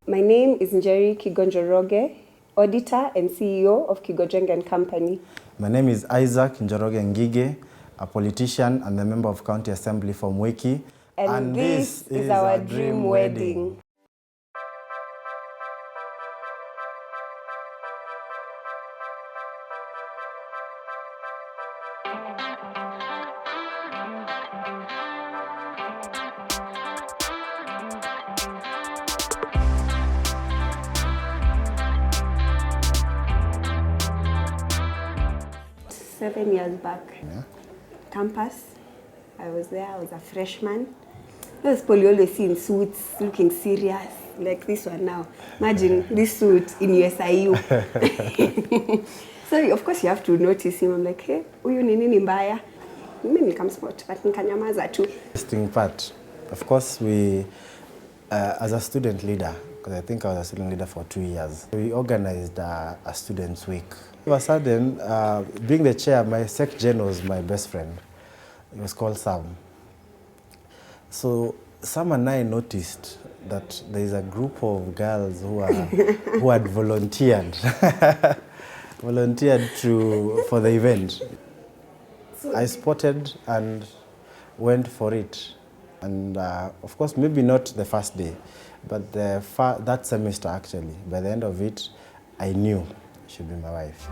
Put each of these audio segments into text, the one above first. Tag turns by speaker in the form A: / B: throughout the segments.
A: My name is Njeri Kigonjoroge, auditor and CEO of Kigojeng & Company.
B: My name is Isaac Njoroge Ngige, a politician and a member of County Assembly from Wiki.
A: And this is our dream wedding. Seven years back, campus, I was there, I was a freshman. Those people always see in suits, looking serious, like this one now. Imagine this suit in USIU. So of course you have to notice him. I'm like, hey, huyu ni nini mbaya? Mimi nikamspot, but nikanyamaza tu.
B: Interesting part. Of course, we, as a student leader, because I think I was a student leader for 2 years, we organized a students' week. All of a sudden, being the chair, my sec-gen was my best friend. It was called Sam. So Sam and I noticed that there is a group of girls who had volunteered, for the event. So I spotted and went for it. And of course, maybe not the first day, but that semester actually, by the end of it, I knew she would be my wife.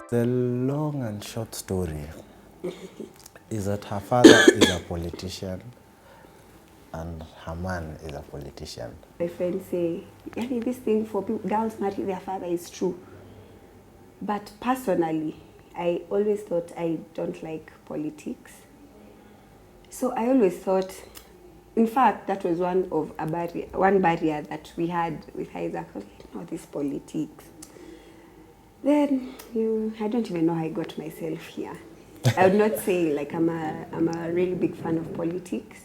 B: The long and short story is that her father is a politician and her man is a politician.
A: My friends say, this thing for people, girls marry their father is true. But personally, I always thought I don't like politics. So I always thought, in fact, that was one barrier that we had with Isaac. I was like, no, this politics. Then I don't even know how I got myself here. I would not say like I'm a really big fan of politics,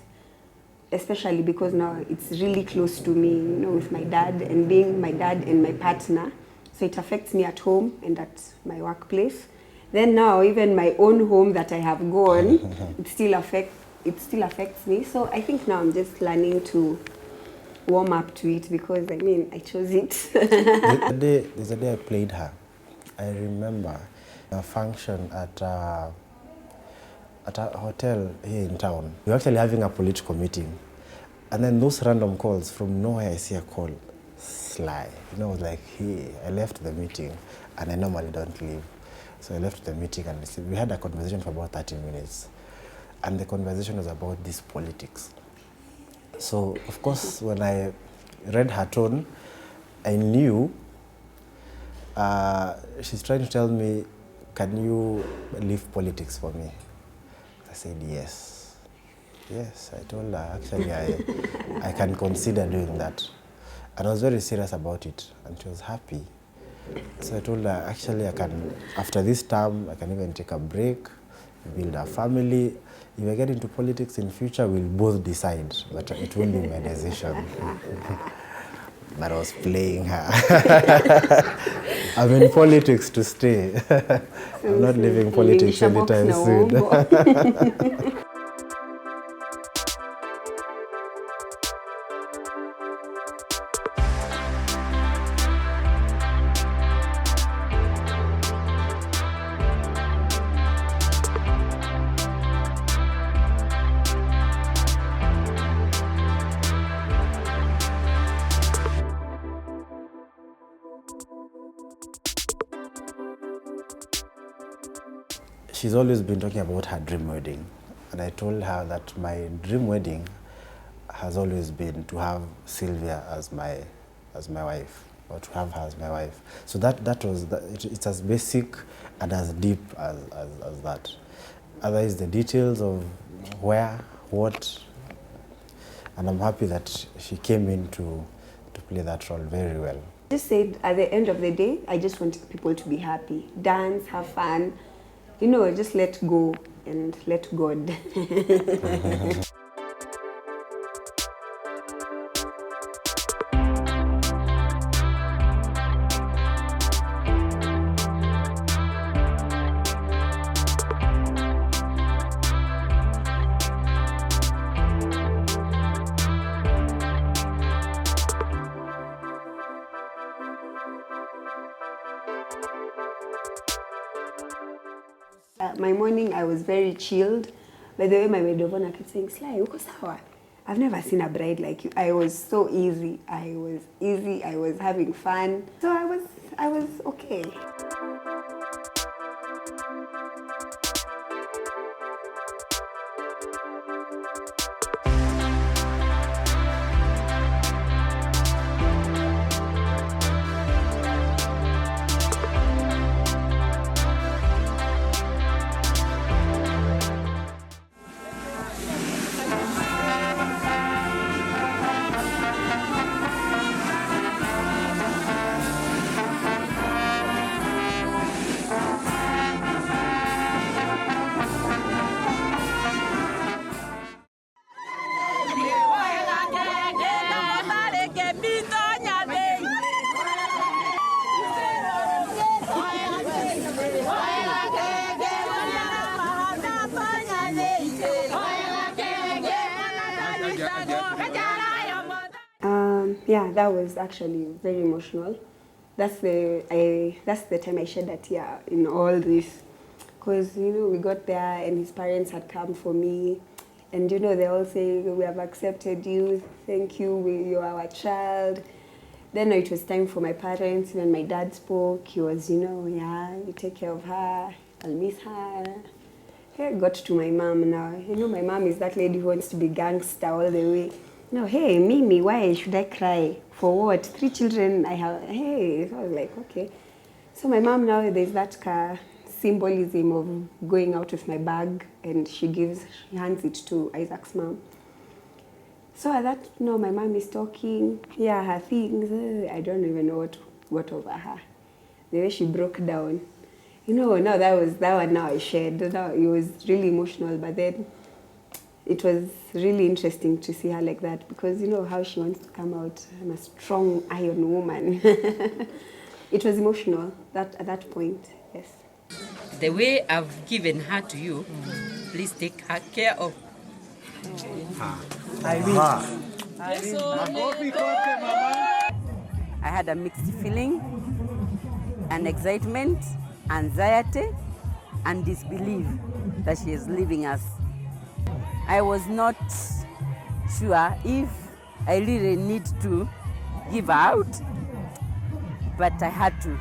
A: especially because now it's really close to me, with my dad and being my dad and my partner. So it affects me at home and at my workplace. Then now even my own home that I have gone, it still affects me. So I think now I'm just learning to warm up to it because I chose it.
B: There's a day I played her. I remember a function at a hotel here in town. We were actually having a political meeting. And then those random calls, from nowhere I see a call, Sly. I was like, hey, I left the meeting and I normally don't leave. So I left the meeting and we had a conversation for about 30 minutes. And the conversation was about this politics. So of course, when I read her tone, I knew she's trying to tell me, can you leave politics for me? I said, yes. Yes, I told her, actually, I can consider doing that. And I was very serious about it, and she was happy. So I told her, actually, I can, after this term, I can even take a break, build a family. If I get into politics in future, we'll both decide, but it won't be my decision. But I was playing her. I'm in politics to stay. I'm not leaving politics anytime soon. She's always been talking about her dream wedding. And I told her that my dream wedding has always been to have Sylvia as my wife, or to have her as my wife. So it's as basic and as deep as that. Otherwise, the details of where, what, and I'm happy that she came in to play that role very well.
A: I just said at the end of the day, I just want people to be happy, dance, have fun, just let go and let God. my morning I was very chilled. By the way, my maid of honor kept saying, Sly, uko sawa? I've never seen a bride like you. I was so easy. I was having fun. So I was okay. Yeah, that was actually very emotional. That's the time I shed a tear in all this, because you know we got there and his parents had come for me, and you know they all say we have accepted you, thank you, you're our child. Then it was time for my parents. When my dad spoke, he was, you know, yeah, you take care of her, I'll miss her. Hey, I got to my mom now. You know, my mom is that lady who wants to be gangster all the way. No, hey, Mimi, why should I cry? For what? 3 children I have. Hey, so I was like, okay. So my mom now, there's that symbolism of going out with my bag, and she hands it to Isaac's mom. So at that, no, my mom is talking, yeah, her things, I don't even know what over her. The way she broke down. You know, now that one now I shared. Now it was really emotional, but then it was really interesting to see her like that, because you know how she wants to come out. I'm a strong iron woman. It was emotional at that point, yes.
C: The way I've given her to you, please take her care of.
D: I had a mixed feeling, an excitement, anxiety, and disbelief that she is leaving us. I was not sure if I really need to give out, but I had to,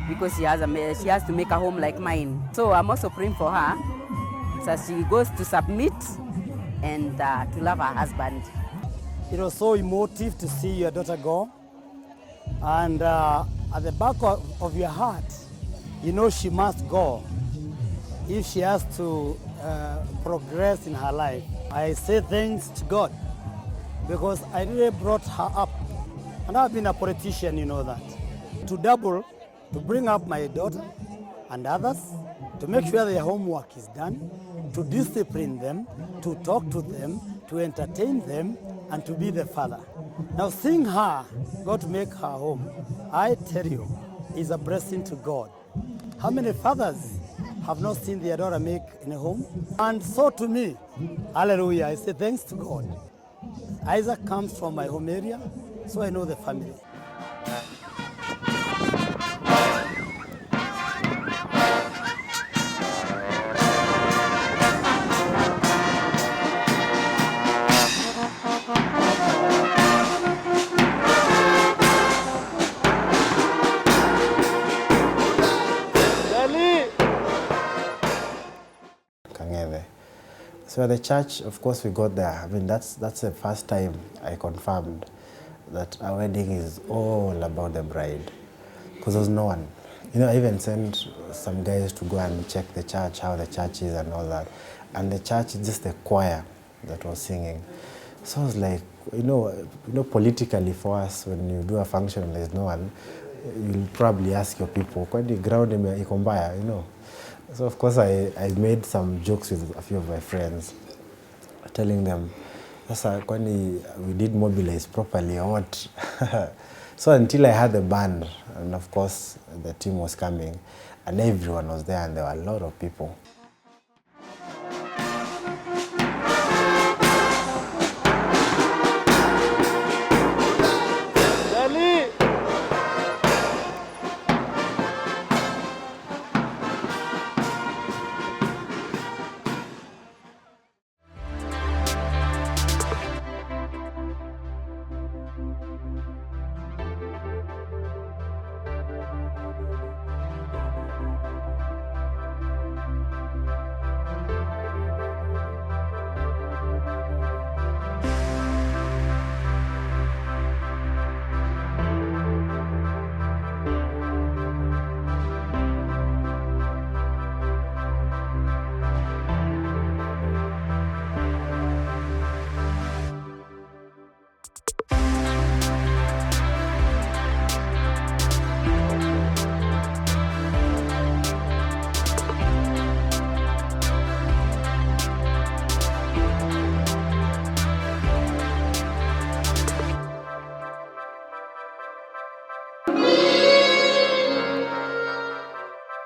D: because she has to make a home like mine. So I'm also praying for her, so she goes to submit and to love her husband.
E: It was so emotive to see your daughter go, and at the back of your heart, you know she must go if she has to progress in her life. I say thanks to God, because I really brought her up, and I've been a politician, you know that, to bring up my daughter and others, to make sure their homework is done, to discipline them, to talk to them, to entertain them, and to be the father. Now seeing her go to make her home, I tell you, is a blessing to God. How many fathers have not seen their daughter make in a home? And so to me, hallelujah, I say thanks to God. Isaac comes from my home area, so I know the family.
B: So at the church, of course, we got there. I mean, that's the first time I confirmed that our wedding is all about the bride, because there was no one. You know, I even sent some guys to go and check the church, how the church is and all that. And the church is just the choir that was singing. So I was like, you know, politically for us, when you do a function and there's no one, you'll probably ask your people, kwani ground iko mbaya, you know. So of course I made some jokes with a few of my friends, telling them, sasa kwani we did mobilize properly or what? So until I had the band, and of course the team was coming, and everyone was there, and there were a lot of people.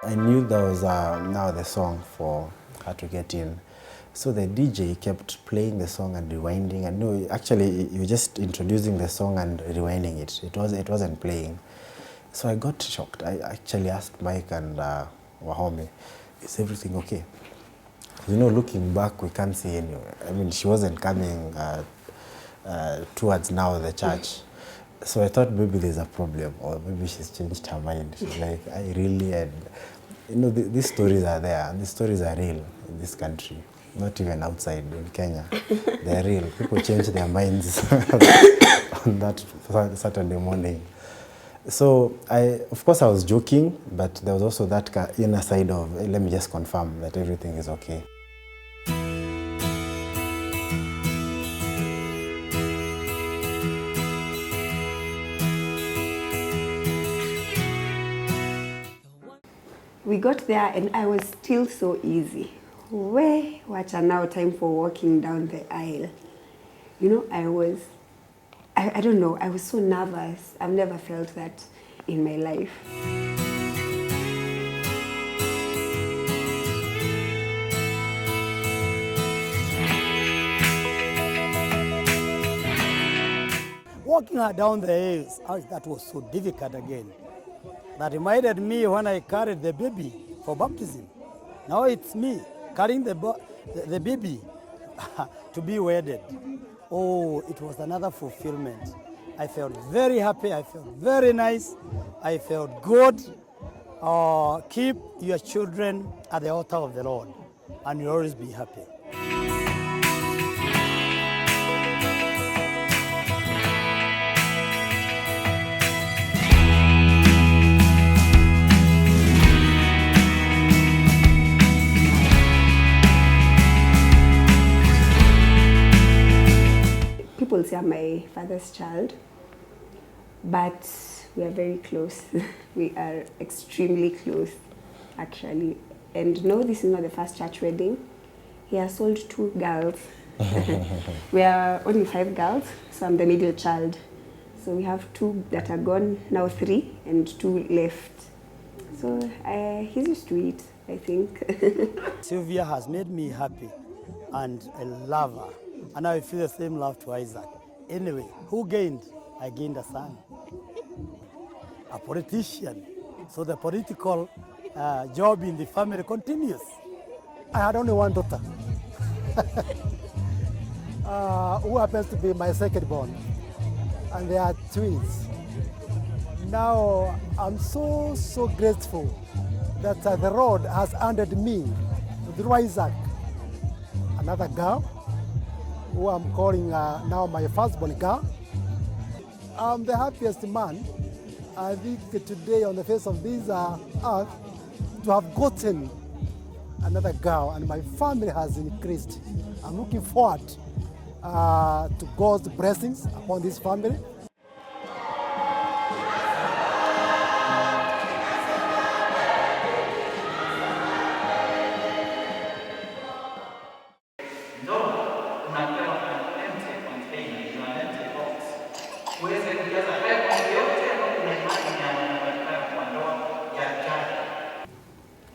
B: I knew there was now the song for her to get in. So the DJ kept playing the song and rewinding, and no, actually you were just introducing the song and rewinding it. It wasn't playing. So I got shocked. I actually asked Mike and Wahome, is everything okay? You know, looking back, we can't see any. I mean, she wasn't coming towards now the church. So I thought maybe there's a problem, or maybe she's changed her mind. She's like, I really had, you know, these stories are there, and these stories are real in this country, not even outside in Kenya. They're real. People change their minds on that Saturday morning. So of course I was joking, but there was also that inner side of, hey, let me just confirm that everything is okay.
A: We got there and I was still so easy. What now time for walking down the aisle. You know, I don't know, I was so nervous. I've never felt that in my life.
E: Walking her down the hills, that was so difficult again. That reminded me when I carried the baby for baptism. Now it's me carrying the baby to be wedded. Oh, it was another fulfillment. I felt very happy, I felt very nice, I felt good. Keep your children at the altar of the Lord and you'll always be happy.
A: People say I'm my father's child, but we are very close. We are extremely close, actually. And no, this is not the first church wedding. He has sold 2 girls. We are only 5 girls, so I'm the middle child. So we have 2 that are gone, now 3, and 2 left. So he's used to it, I think.
E: Sylvia has made me happy, and I love her. And I feel the same love to Isaac. Anyway, who gained? I gained a son. A politician. So the political job in the family continues. I had only one daughter, who happens to be my second born. And they are twins. Now, I'm so grateful that the Lord has handed me, through Isaac, another girl, who I'm calling now my firstborn girl. I'm the happiest man, I think, today on the face of this earth to have gotten another girl, and my family has increased. I'm looking forward to God's blessings upon this family.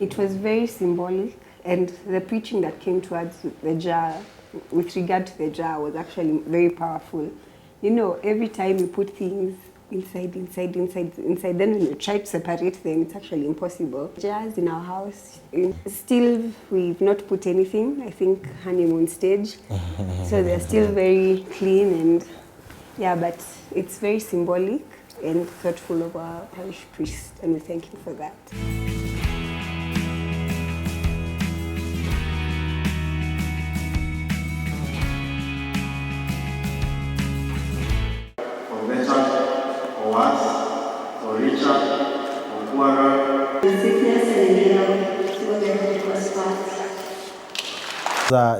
A: It was very symbolic, and the preaching that came towards the jar, with regard to the jar, was actually very powerful. You know, every time you put things inside, then when you try to separate them, it's actually impossible. Jars in our house, still we've not put anything, I think honeymoon stage. So they're still very clean, and yeah, but it's very symbolic and thoughtful of our parish priest, and we thank him for that.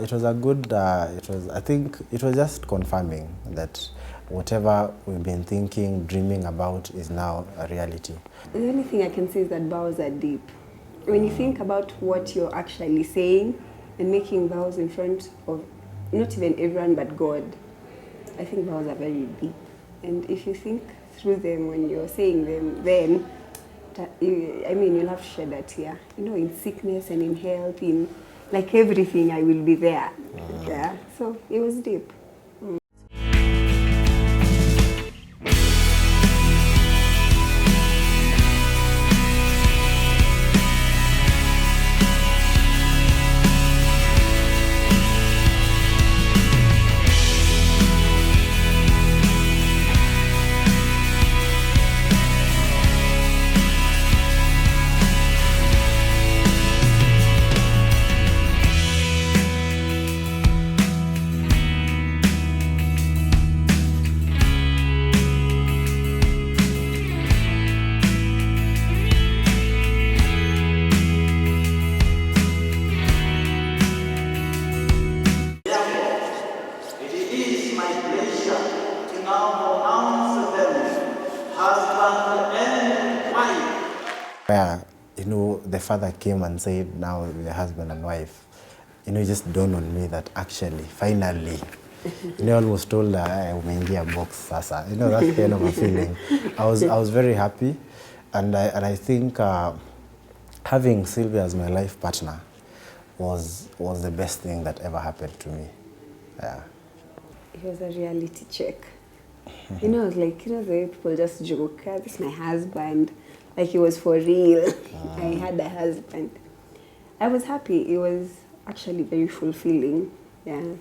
B: It was a good, I think it was just confirming that whatever we've been thinking, dreaming about is now a reality.
A: The only thing I can say is that vows are deep. When you think about what you're actually saying and making vows in front of not even everyone but God, I think vows are very deep. And if you think through them when you're saying them, then I mean, you'll have to shed a tear. You know, in sickness and in health, in like everything, I will be there. Yeah. So it was deep.
B: Where, you know, the father came and said, now we're husband and wife. You know, it just dawned on me that actually, finally, you know, I almost told her, umeingia box sasa. You know, that kind of a feeling. I was very happy, and I think having Sylvia as my life partner was the best thing that ever happened to me. Yeah.
A: It was a reality check. You know, like, you know, the way people just joke, this is my husband. Like, it was for real. I had a husband. I was happy. It was actually very fulfilling. Yeah.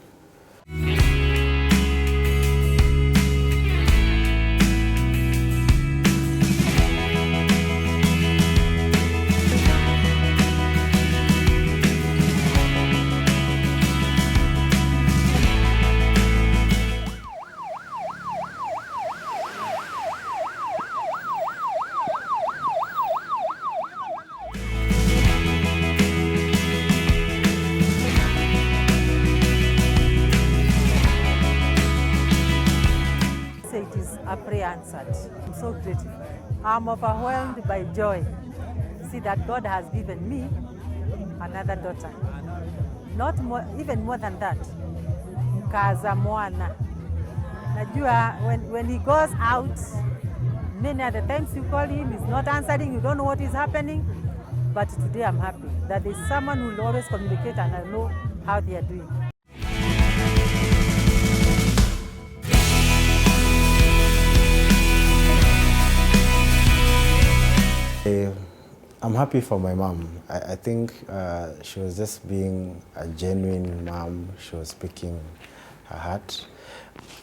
F: It is a prayer answered. I'm so grateful. I'm overwhelmed by joy. See that God has given me another daughter. Not more, even more than that. Mca'S mwana. Najua when he goes out, many other times you call him, he's not answering, you don't know what is happening. But today I'm happy that there's someone who will always communicate and I know how they are doing.
B: I'm happy for my mom. I think she was just being a genuine mom. She was speaking her heart.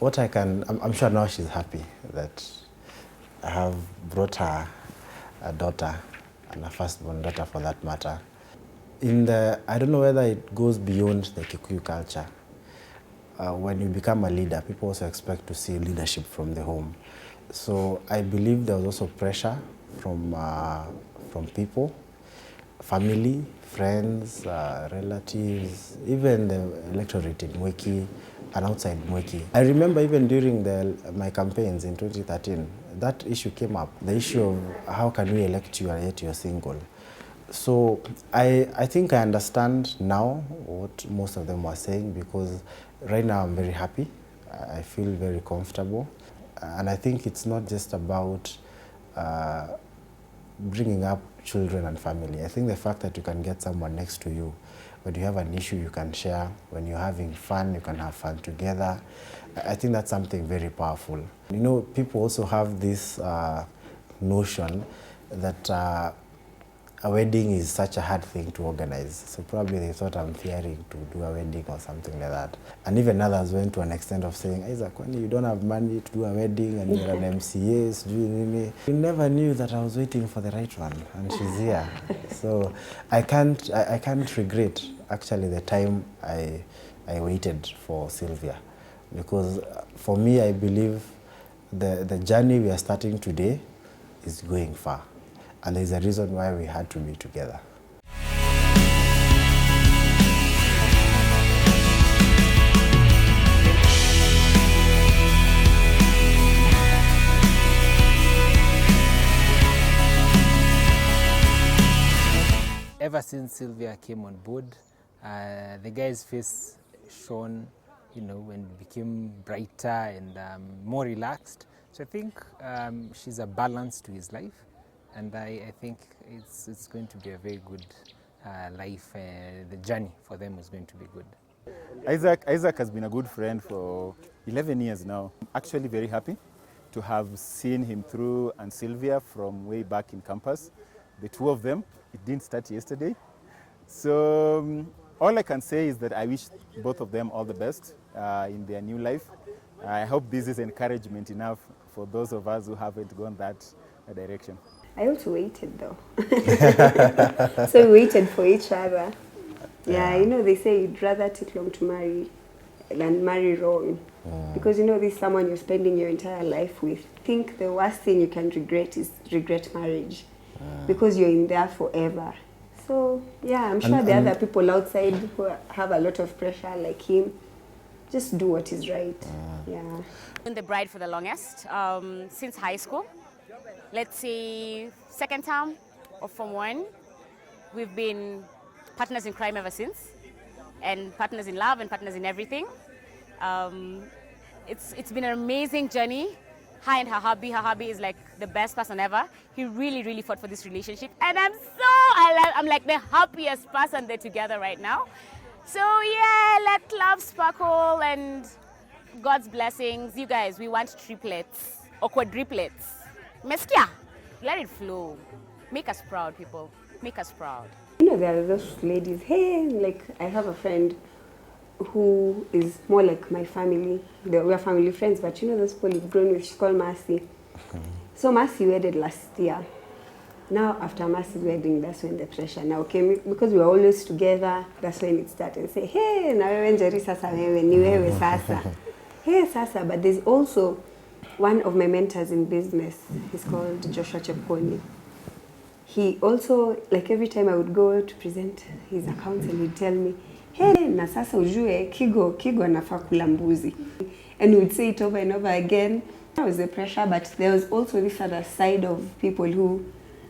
B: I'm sure now she's happy that I have brought her a daughter, and a firstborn daughter for that matter. I don't know whether it goes beyond the Kikuyu culture. When you become a leader, people also expect to see leadership from the home. So I believe there was also pressure from people, family, friends, relatives, even the electorate in Mweki and outside Mweki. I remember even during my campaigns in 2013, that issue came up, the issue of how can we elect you and yet you're single. So I think I understand now what most of them were saying, because right now I'm very happy. I feel very comfortable. And I think it's not just about bringing up children and family. I think the fact that you can get someone next to you, when you have an issue you can share, when you're having fun, you can have fun together. I think that's something very powerful. You know, people also have this notion that a wedding is such a hard thing to organize. So probably they thought I'm fearing to do a wedding or something like that. And even others went to an extent of saying, Isaac, you don't have money to do a wedding and you're an MCA. You never knew that I was waiting for the right one, and she's here. So I can't regret actually the time I waited for Sylvia, because for me, I believe the journey we are starting today is going far. And there's a reason why we had to be together.
G: Ever since Sylvia came on board, the guy's face shone, and became brighter and more relaxed. So I think she's a balance to his life. and I think it's going to be a very good life. The journey for them is going to be good.
H: Isaac has been a good friend for 11 years now. I'm actually very happy to have seen him through, and Sylvia from way back in campus. The two of them, it didn't start yesterday. So all I can say is that I wish both of them all the best in their new life. I hope this is encouragement enough for those of us who haven't gone that direction.
A: I also waited though. So we waited for each other. Yeah, you know, they say you'd rather take long to marry than marry wrong. Because, you know, this is someone you're spending your entire life with. I think the worst thing you can regret is regret marriage. Because you're in there forever. So, yeah, I'm sure there are other people outside who have a lot of pressure like him. Just do what is right. Yeah.
I: Been the bride for the longest, since high school. Let's say second term of Form 1. We've been partners in crime ever since, and partners in love and partners in everything. It's been an amazing journey. Her and her hubby is like the best person ever. He really, really fought for this relationship, and I'm like the happiest person they're together right now. So yeah, let love sparkle and God's blessings. You guys, we want triplets or quadruplets. Meskia, let it flow. Make us proud, people. Make us proud.
A: You know, there are those ladies, hey, like I have a friend who is more like my family. We're family friends, but you know those people you've grown with, she's called Mercy. So Mercy wedded last year. Now after Mercy's wedding, that's when the pressure now came, because we were always together, that's when it started. Say, hey, na wewe njeri sasa wewe, ni wewe sasa. Hey, sasa, but there's also one of my mentors in business, he's called Joshua Chepkoni. He also, like every time I would go to present his accounts, and he'd tell me, hey, na sasa ujue, Kigo anafaa kula mbuzi. And he would say it over and over again. That was the pressure, but there was also this other side of people who,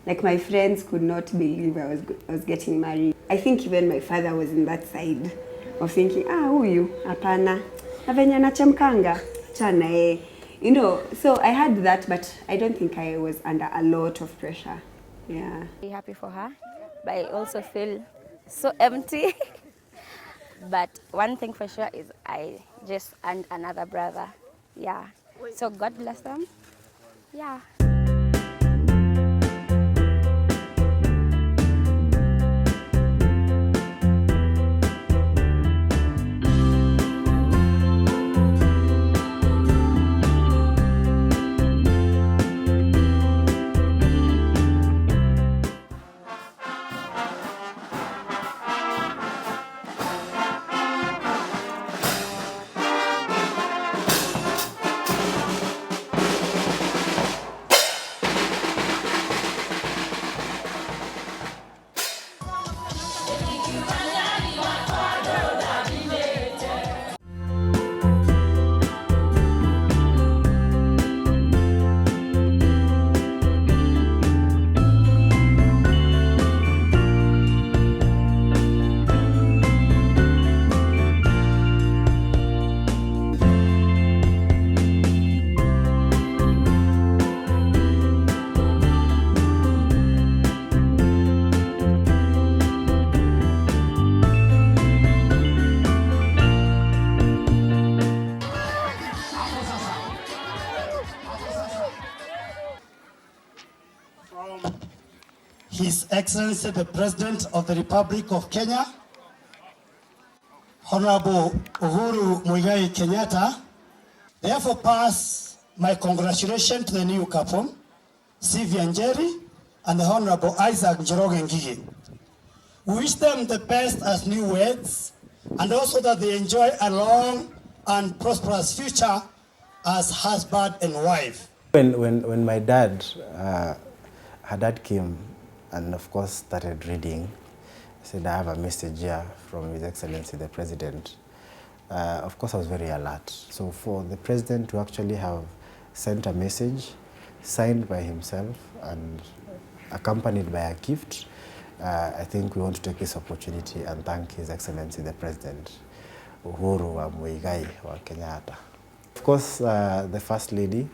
A: like my friends, could not believe I was getting married. I think even my father was in that side of thinking, huyu, hapana, na venye anachemkanga, chana You know, so I had that, but I don't think I was under a lot of pressure. Yeah.
J: I'm happy for her, but I also feel so empty. But one thing for sure is I just earned another brother. Yeah. So God bless them. Yeah.
E: His Excellency the President of the Republic of Kenya, Honorable Uhuru Muigai Kenyatta, therefore pass my congratulations to the new couple, Sylvia Njeri and the Honorable Isaac Njoroge Ngigi. We wish them the best as newlyweds, and also that they enjoy a long and prosperous future as husband and wife.
B: When my dad, her dad came and of course started reading, I said, I have a message here from His Excellency the President. Of course I was very alert. So for the President to actually have sent a message signed by himself and accompanied by a gift, I think we want to take this opportunity and thank His Excellency the President, Uhuru Muigai wa Kenyatta. Of course, the First Lady,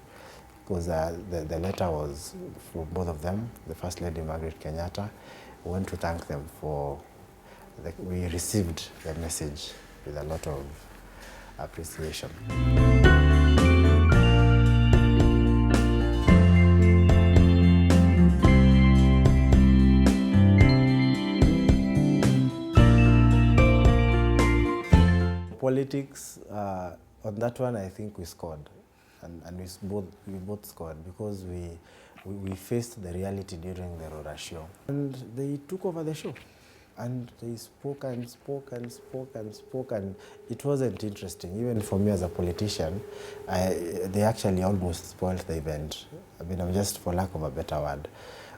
B: because the letter was for both of them, the First Lady Margaret Kenyatta. We want to thank them for, we received the message with a lot of appreciation. Politics, on that one, I think we scored, and we both scored because we faced the reality during the Rora show, and they took over the show, and they spoke and spoke and spoke and spoke, and it wasn't interesting. Even for me as a politician, they actually almost spoiled the event. I mean, I'm just for lack of a better word.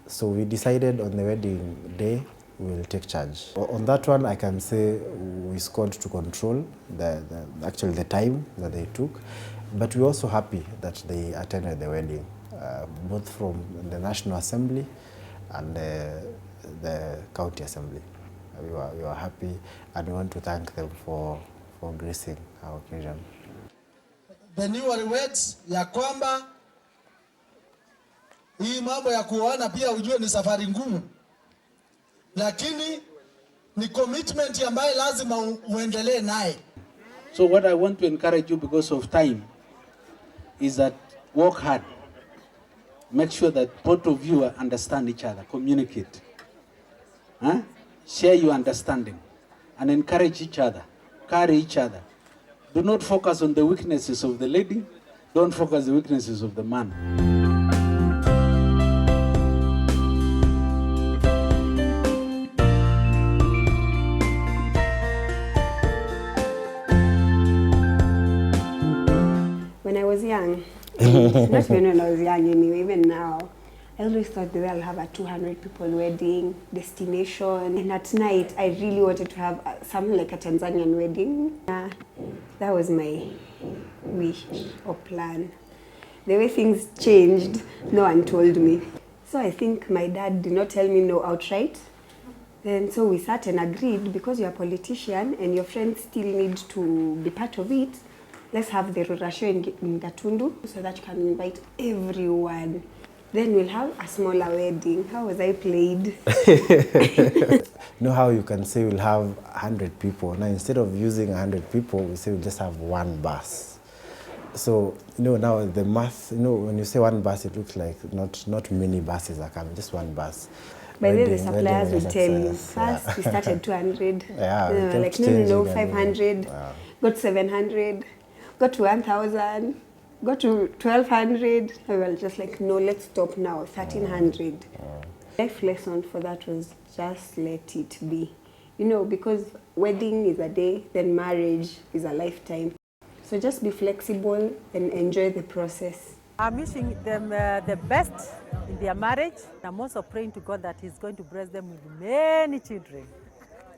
B: So we decided on the wedding day, we will take charge. On that one, I can say we scored to control actually the time that they took, but we're also happy that they attended the wedding, both from the National Assembly and the County Assembly. We were happy, and we want to thank them for gracing our occasion.
K: The newlyweds ya kwamba hii mambo ya kuoana pia ujue ni safari ngumu, lakini ni commitment ambayo lazima uendelee naye.
L: So what I want to encourage you because of time is that work hard. Make sure that both of you understand each other, communicate. Share your understanding and encourage each other, carry each other. Do not focus on the weaknesses of the lady, don't focus on the weaknesses of the man.
A: When I was young, not even when I was young anyway, even now, I always thought that I'll have a 200 people wedding destination. And at night, I really wanted to have something like a Tanzanian wedding. That was my wish or plan. The way things changed, no one told me. So I think my dad did not tell me no outright. Then so we sat and agreed, because you're a politician and your friends still need to be part of it, let's have the Rora show in Gatundu so that you can invite everyone. Then we'll have a smaller wedding. How was I played?
B: You know how you can say we'll have 100 people. Now instead of using 100 people, we say we'll just have one bus. So, now the math, when you say one bus, it looks like not many buses are coming, just one bus.
A: By then the suppliers will tell you. First we started 200.
B: Yeah,
A: like no, 500, got 700, got to 1,000. Got to 1,200, I was just like, no, let's stop now, 1,300. Life lesson for that was just let it be. Because wedding is a day, then marriage is a lifetime. So just be flexible and enjoy the process.
F: I'm wishing them the best in their marriage. I'm also praying to God that He's going to bless them with many children.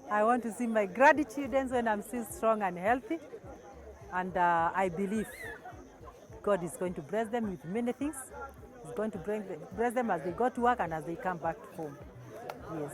F: I want to see my grandchildren when I'm still strong and healthy. And I believe God is going to bless them with many things. He's going to bless them as they go to work and as they come back home. Yes.